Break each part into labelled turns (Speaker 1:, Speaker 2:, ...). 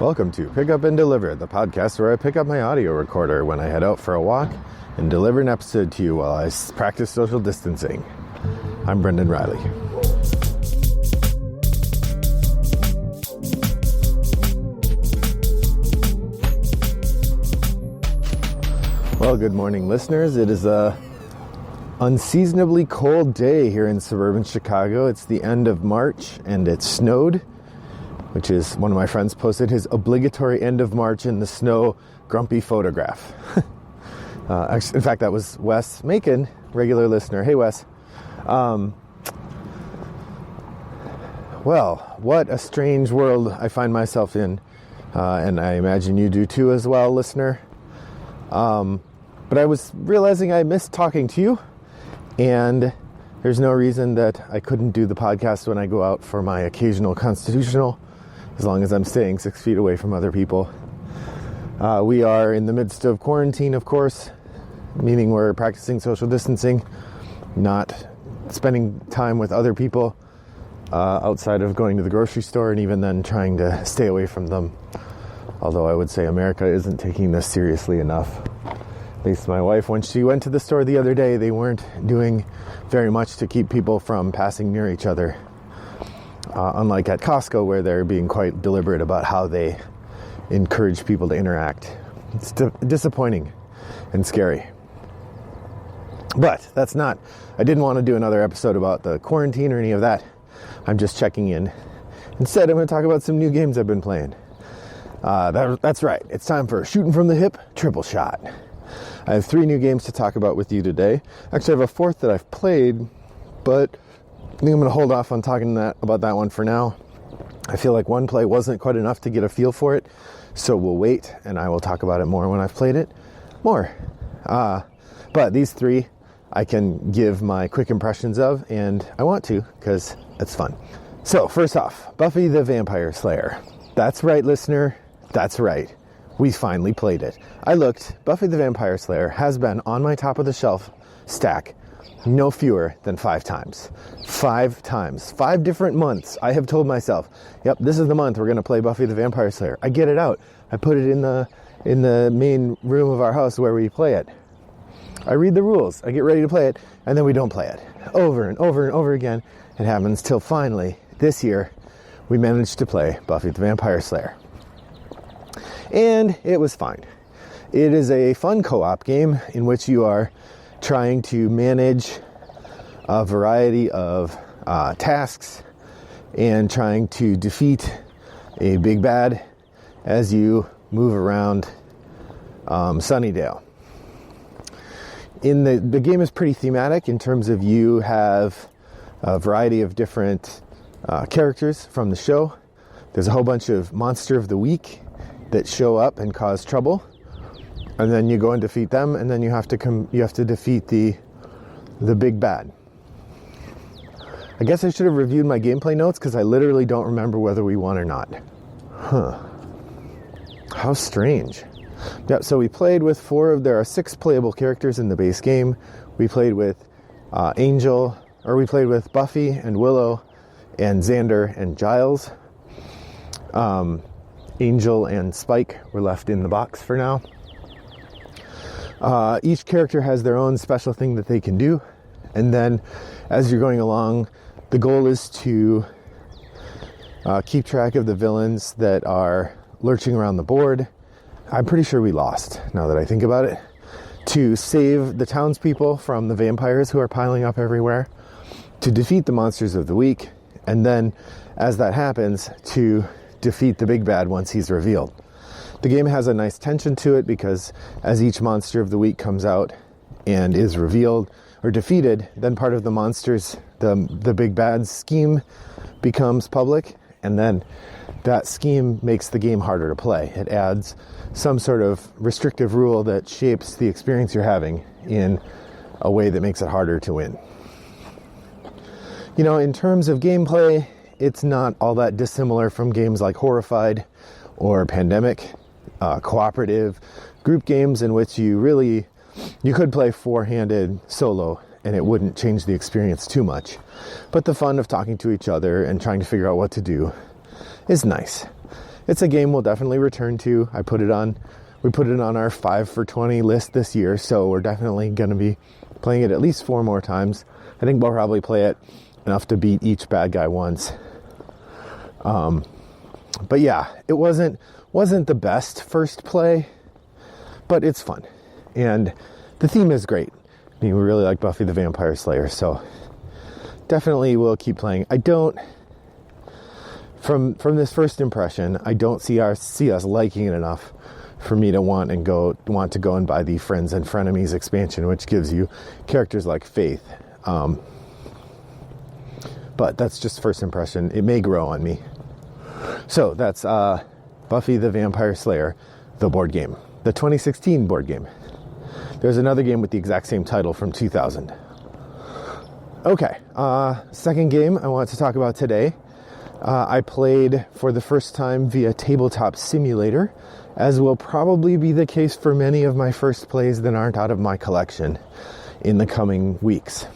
Speaker 1: Welcome to Pick Up and Deliver, the podcast where I pick up my audio recorder when I head out for a walk and deliver an episode to you while I practice social distancing. I'm Brendan Riley. Well, good morning, listeners. It is a unseasonably cold day here in suburban Chicago. It's the end of March and it snowed, which is one of my friends posted his obligatory end of March in the snow grumpy photograph. In fact, that was Wes Macon, regular listener. Hey, Wes. Well, what a strange world I find myself in, and I imagine you do too as well, listener. But I was realizing I missed talking to you, and there's no reason that I couldn't do the podcast when I go out for my occasional constitutional, as long as I'm staying 6 feet away from other people. We are in the midst of quarantine, of course, meaning we're practicing social distancing, not spending time with other people outside of going to the grocery store, and even then trying to stay away from them. Although I would say America isn't taking this seriously enough. At least my wife, when she went to the store the other day, they weren't doing very much to keep people from passing near each other. Unlike at Costco, where they're being quite deliberate about how they encourage people to interact. It's disappointing and scary. But that's not, I didn't want to do another episode about the quarantine or any of that. I'm just checking in. Instead, I'm going to talk about some new games I've been playing. That's right. It's time for Shootin' from the Hip Triple Shot. I have 3 new games to talk about with you today. Actually, I have a 4th that I've played, but I think I'm going to hold off on talking about that one for now. I feel like one play wasn't quite enough to get a feel for it, so we'll wait, and I will talk about it more when I've played it more. But these 3 I can give my quick impressions of, and I want to, because it's fun. So, first off, Buffy the Vampire Slayer. That's right, listener. That's right. We finally played it. I looked. Buffy the Vampire Slayer has been on my top of the shelf stack no fewer than 5 times. 5 times. 5 different months. I have told myself, yep, this is the month we're going to play Buffy the Vampire Slayer. I get it out. I put it in the main room of our house where we play it. I read the rules. I get ready to play it, and then we don't play it. Over and over and over again. It happens till finally, this year, we managed to play Buffy the Vampire Slayer. And it was fine. It is a fun co-op game in which you are trying to manage a variety of tasks and trying to defeat a big bad as you move around Sunnydale. The game is pretty thematic in terms of you have a variety of different characters from the show. There's a whole bunch of Monster of the Week that show up and cause trouble, and then you go and defeat them, and then you have to defeat the big bad. I guess I should have reviewed my gameplay notes because I literally don't remember whether we won or not. How strange. Yeah, so we played with there are 6 playable characters in the base game. We played with we played with Buffy and Willow and Xander and Giles. Angel and Spike were left in the box for now. Each character has their own special thing that they can do. And then as you're going along, the goal is to keep track of the villains that are lurching around the board. I'm pretty sure we lost, now that I think about it. To save the townspeople from the vampires who are piling up everywhere. To defeat the monsters of the week. And then, as that happens, to defeat the big bad once he's revealed. The game has a nice tension to it because as each monster of the week comes out and is revealed or defeated, then part of the monsters, the big bad's scheme becomes public, and then that scheme makes the game harder to play. It adds some sort of restrictive rule that shapes the experience you're having in a way that makes it harder to win. You know, in terms of gameplay, it's not all that dissimilar from games like Horrified or Pandemic, cooperative group games in which you could play 4-handed solo and it wouldn't change the experience too much. But the fun of talking to each other and trying to figure out what to do is nice. it's a game we'll definitely return to. We put it on our 5 for 20 list this year, so we're definitely going to be playing it at least 4 more times. I think we'll probably play it enough to beat each bad guy once. But yeah, it wasn't the best first play, but it's fun. And the theme is great. I mean, we really like Buffy the Vampire Slayer, so definitely we'll keep playing. I don't, from this first impression, I don't see us liking it enough for me to want to go and buy the Friends and Frenemies expansion, which gives you characters like Faith. But that's just first impression. It may grow on me. So that's Buffy the Vampire Slayer, the board game, the 2016 board game. There's another game with the exact same title from 2000. Okay, second game I want to talk about today. I played for the first time via Tabletop Simulator, as will probably be the case for many of my first plays that aren't out of my collection in the coming weeks.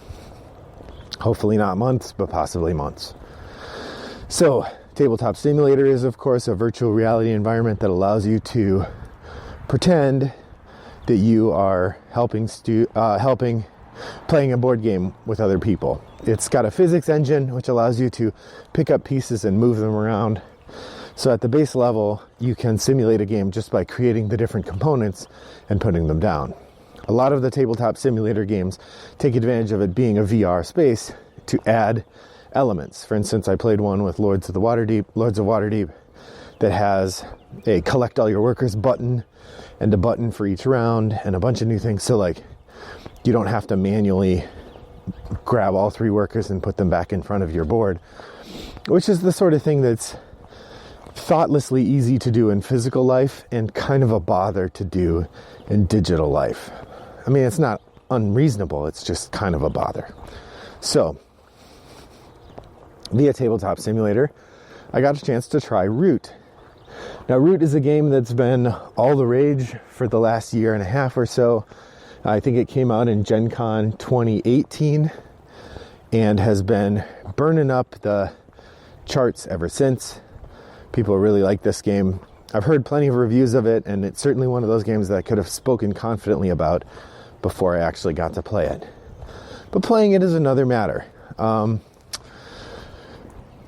Speaker 1: Hopefully not months, but possibly months. So, Tabletop Simulator is, of course, a virtual reality environment that allows you to pretend that you are playing a board game with other people. It's got a physics engine, which allows you to pick up pieces and move them around. So at the base level, you can simulate a game just by creating the different components and putting them down. A lot of the tabletop simulator games take advantage of it being a VR space to add elements. For instance, I played one with Lords of Waterdeep that has a collect all your workers button and a button for each round and a bunch of new things. So like you don't have to manually grab all 3 workers and put them back in front of your board, which is the sort of thing that's thoughtlessly easy to do in physical life and kind of a bother to do in digital life. I mean, it's not unreasonable, it's just kind of a bother. So, via Tabletop Simulator, I got a chance to try Root. Now, Root is a game that's been all the rage for the last year and a half or so. I think it came out in Gen Con 2018 and has been burning up the charts ever since. People really like this game. I've heard plenty of reviews of it, and it's certainly one of those games that I could have spoken confidently about before I actually got to play it. But playing it is another matter.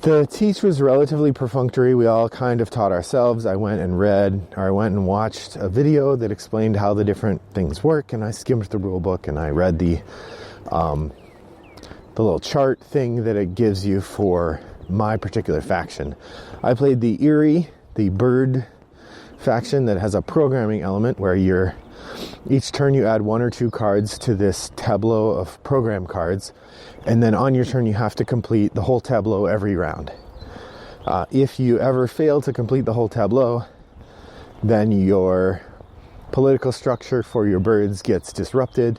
Speaker 1: The teach was relatively perfunctory. We all kind of taught ourselves. I went and watched a video that explained how the different things work, and I skimmed the rule book and I read the little chart thing that it gives you for my particular faction. I played the Eerie, the bird faction that has a programming element where each turn you add 1 or 2 cards to this tableau of program cards, and then on your turn you have to complete the whole tableau every round. If you ever fail to complete the whole tableau, then your political structure for your birds gets disrupted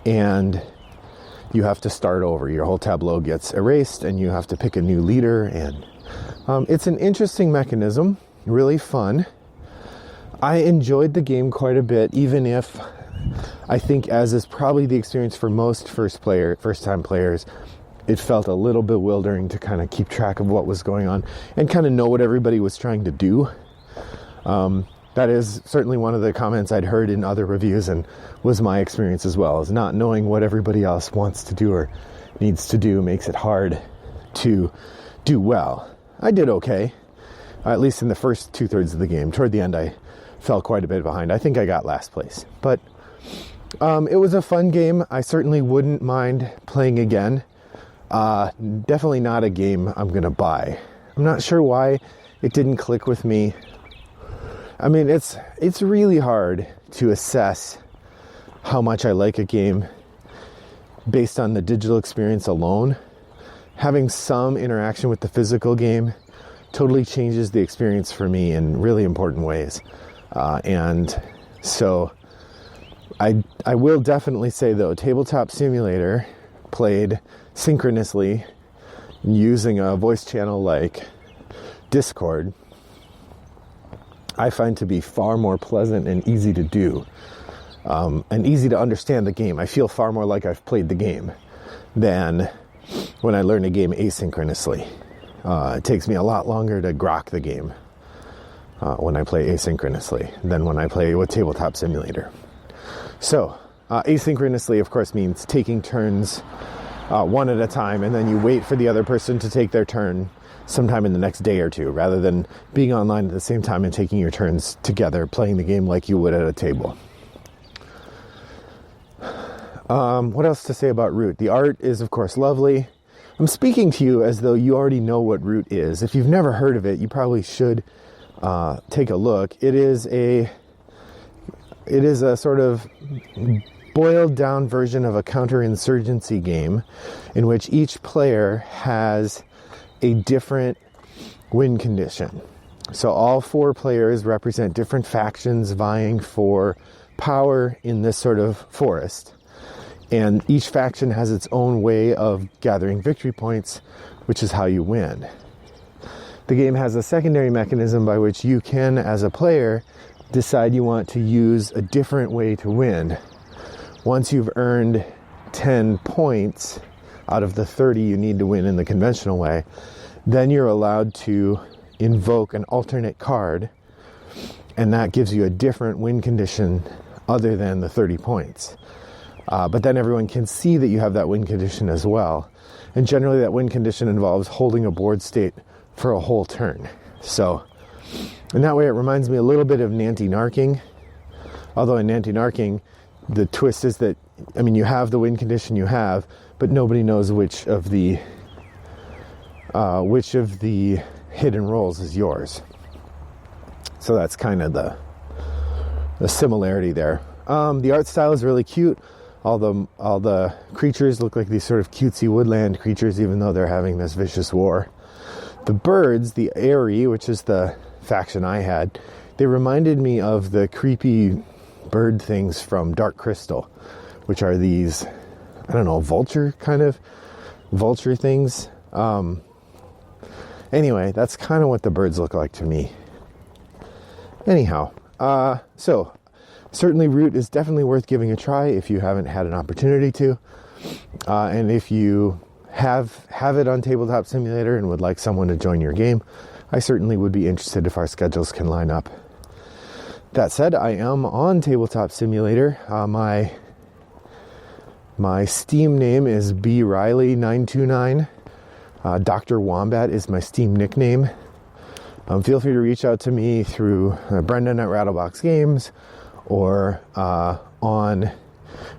Speaker 1: and you have to start over. Your whole tableau gets erased and you have to pick a new leader, and it's an interesting mechanism, really fun. I enjoyed the game quite a bit, even if I think, as is probably the experience for most first-time players, it felt a little bewildering to kind of keep track of what was going on and kind of know what everybody was trying to do. That is certainly one of the comments I'd heard in other reviews and was my experience as well, is not knowing what everybody else wants to do or needs to do makes it hard to do well. I did okay, at least in the first 2/3 of the game. Toward the end, I fell quite a bit behind. I think I got last place, but it was a fun game. I certainly wouldn't mind playing again. Definitely not a game I'm gonna buy. I'm not sure why it didn't click with me. I mean, it's really hard to assess how much I like a game based on the digital experience alone. Having some interaction with the physical game totally changes the experience for me in really important ways. And so I will definitely say, though, Tabletop Simulator played synchronously using a voice channel like Discord, I find to be far more pleasant and easy to do, and easy to understand the game. I feel far more like I've played the game than when I learn a game asynchronously. It takes me a lot longer to grok the game. when I play asynchronously than when I play with Tabletop Simulator. So, asynchronously, of course, means taking turns one at a time, and then you wait for the other person to take their turn sometime in the next day or two, rather than being online at the same time and taking your turns together, playing the game like you would at a table. What else to say about Root? The art is, of course, lovely. I'm speaking to you as though you already know what Root is. If you've never heard of it, you probably should take a look. It is a sort of boiled down version of a counterinsurgency game in which each player has a different win condition. So all 4 players represent different factions vying for power in this sort of forest. And each faction has its own way of gathering victory points, which is how you win. The game has a secondary mechanism by which you can, as a player, decide you want to use a different way to win. Once you've earned 10 points out of the 30 you need to win in the conventional way, then you're allowed to invoke an alternate card, and that gives you a different win condition other than the 30 points. But then everyone can see that you have that win condition as well. And generally that win condition involves holding a board state for a whole turn. So, in that way it reminds me a little bit of Nanty-Narking. Although in Nanty-Narking, the twist is that, you have the win condition you have, but nobody knows which of the hidden rolls is yours. So that's kind of the similarity there. The art style is really cute. All the creatures look like these sort of cutesy woodland creatures, even though they're having this vicious war. The birds, the Aerie, which is the faction I had, they reminded me of the creepy bird things from Dark Crystal, which are these, vulture things. Anyway, that's kind of what the birds look like to me. Anyhow, so certainly Root is definitely worth giving a try if you haven't had an opportunity to. And if you have it on Tabletop Simulator and would like someone to join your game, I certainly would be interested if our schedules can line up. That said, I am on Tabletop Simulator. My Steam name is BRiley929. Dr. Wombat is my Steam nickname. Feel free to reach out to me through Brendan at Rattlebox Games, or on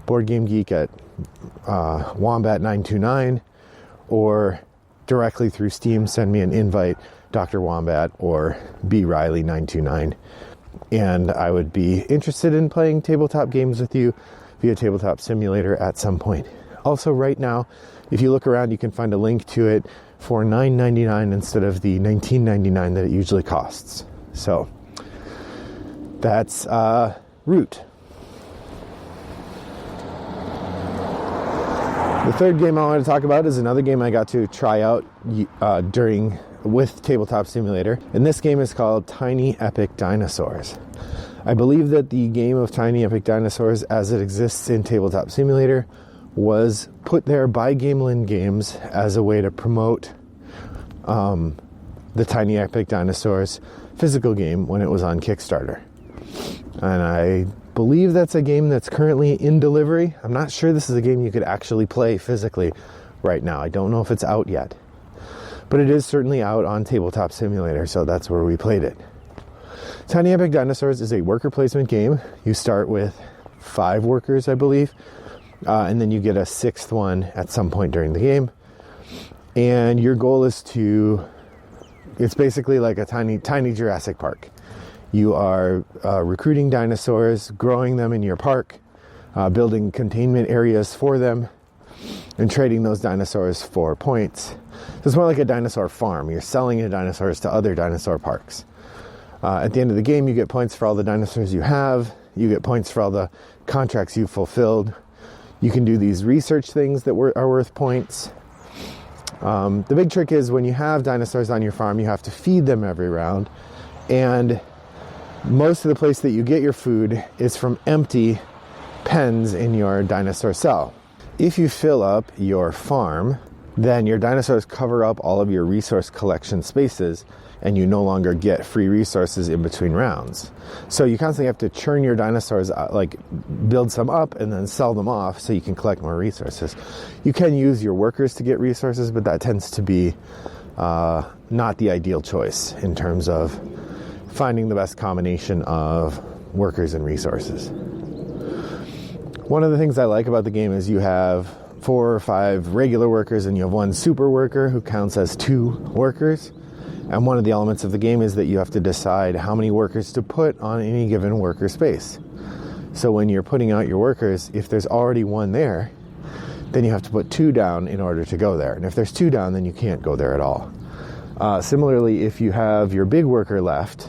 Speaker 1: Board Game Geek at Wombat929, or directly through Steam, send me an invite, Dr. Wombat or BRiley929. And I would be interested in playing tabletop games with you via Tabletop Simulator at some point. Also, right now, if you look around, you can find a link to it for $9.99 instead of the $19.99 that it usually costs. So, that's Root. The third game I want to talk about is another game I got to try out with Tabletop Simulator, and this game is called Tiny Epic Dinosaurs. I believe that the game of Tiny Epic Dinosaurs, as it exists in Tabletop Simulator, was put there by Gamelin Games as a way to promote the Tiny Epic Dinosaurs physical game when it was on Kickstarter. And I believe that's a game that's currently in delivery. I'm not sure this is a game you could actually play physically right now. I don't know if it's out yet. But it is certainly out on Tabletop Simulator, so that's where we played it. Tiny Epic Dinosaurs is a worker placement game. You start with 5 workers, I believe, and then you get a 6th one at some point during the game. And your goal is it's basically like a tiny Jurassic Park. You are recruiting dinosaurs, growing them in your park, building containment areas for them, and trading those dinosaurs for points. So it's more like a dinosaur farm. You're selling your dinosaurs to other dinosaur parks. At the end of the game, you get points for all the dinosaurs you have. You get points for all the contracts you've fulfilled. You can do these research things that are worth points. The big trick is when you have dinosaurs on your farm, you have to feed them every round. And most of the place that you get your food is from empty pens in your dinosaur cell. If you fill up your farm then your dinosaurs cover up all of your resource collection spaces, and you no longer get free resources in between rounds. So you constantly have to churn your dinosaurs, like build some up and then sell them off so you can collect more resources. You can use your workers to get resources, but that tends to be not the ideal choice in terms of finding the best combination of workers and resources. One of the things I like about the game is you have 4 or 5 regular workers and you have 1 super worker who counts as 2 workers. And one of the elements of the game is that you have to decide how many workers to put on any given worker space. So when you're putting out your workers, if there's already 1 there, then you have to put 2 down in order to go there. And if there's 2 down, then you can't go there at all. Similarly, if you have your big worker left,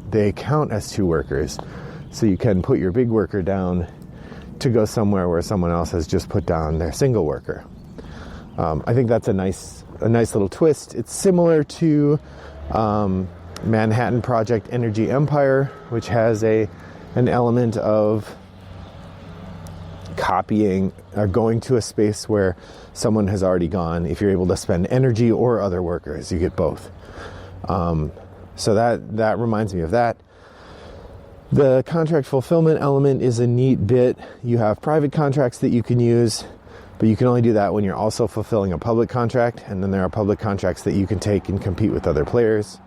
Speaker 1: they count as 2 workers. So you can put your big worker down to go somewhere where someone else has just put down their single worker. I think that's a nice little twist. It's similar to Manhattan Project Energy Empire, which has an element of copying or going to a space where someone has already gone. If you're able to spend energy or other workers, you get both. So that reminds me of that. The contract fulfillment element is a neat bit. You have private contracts that you can use, but you can only do that when you're also fulfilling a public contract, and then there are public contracts that you can take and compete with other players.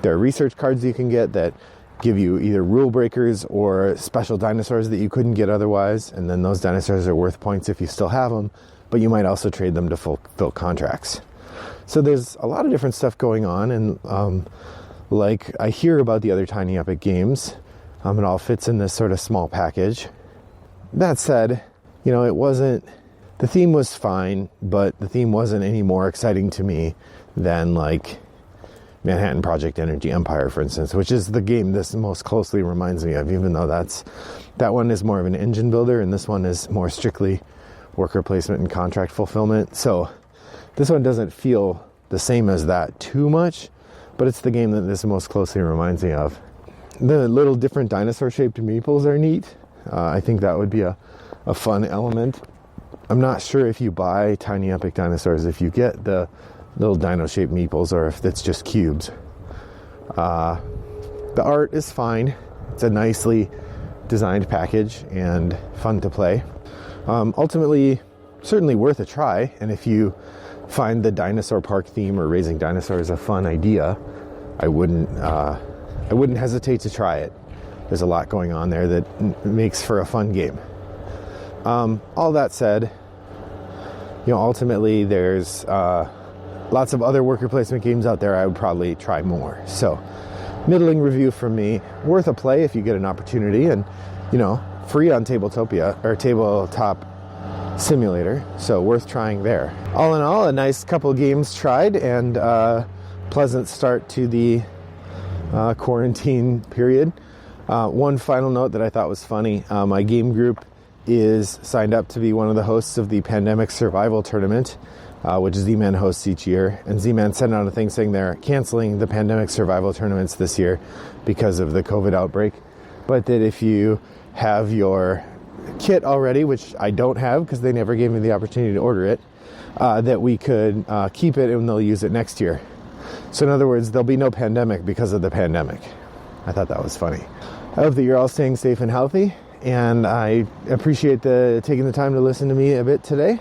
Speaker 1: There are research cards you can get that give you either rule breakers or special dinosaurs that you couldn't get otherwise, and then those dinosaurs are worth points if you still have them, but you might also trade them to fulfill contracts. So there's a lot of different stuff going on, and like I hear about the other Tiny Epic games, it all fits in this sort of small package. That said, the theme was fine, but the theme wasn't any more exciting to me than like Manhattan Project Energy Empire, for instance, which is the game this most closely reminds me of, even though that one is more of an engine builder and this one is more strictly worker placement and contract fulfillment. So this one doesn't feel the same as that too much, but it's the game that this most closely reminds me of. The little different dinosaur-shaped meeples are neat. I think that would be a fun element. I'm not sure if you buy Tiny Epic Dinosaurs, if you get the little dino-shaped meeples, or if it's just cubes. The art is fine. It's a nicely designed package and fun to play. Ultimately, certainly worth a try. And if you find the dinosaur park theme or raising dinosaurs a fun idea, I wouldn't hesitate to try it. There's a lot going on there that makes for a fun game. All that said, ultimately there's lots of other worker placement games out there I would probably try more. So, middling review from me. Worth a play if you get an opportunity, and free on Tabletopia or Tabletop Simulator. So worth trying there. All in all, a nice couple games tried, and pleasant start to the quarantine period. One final note that I thought was funny. My game group is signed up to be one of the hosts of the Pandemic Survival Tournament, which Z-Man hosts each year. And Z-Man sent out a thing saying they're canceling the Pandemic Survival Tournaments this year because of the COVID outbreak. But that if you have your kit already, which I don't have because they never gave me the opportunity to order it, that we could keep it and they'll use it next year. So in other words, there'll be no pandemic because of the pandemic. I thought that was funny. I hope that you're all staying safe and healthy, and I appreciate taking the time to listen to me a bit today.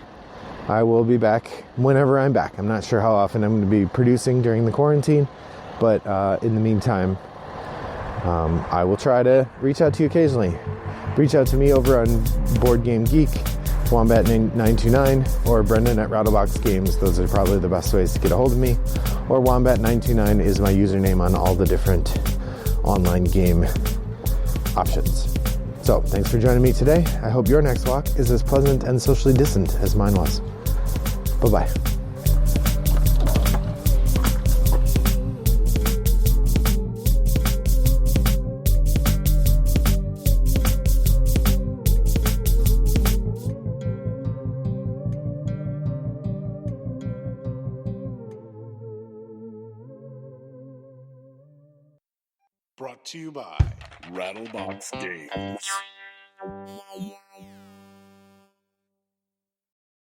Speaker 1: I will be back whenever I'm back. I'm not sure how often I'm going to be producing during the quarantine, but in the meantime, I will try to reach out to you occasionally. Reach out to me over on Board Game Geek, Wombat929, or Brendan at Rattlebox Games. Those are probably the best ways to get a hold of me. Or Wombat929 is my username on all the different online game options. So, thanks for joining me today. I hope your next walk is as pleasant and socially distant as mine was. Bye-bye.
Speaker 2: Brought to you by Rattlebox Games.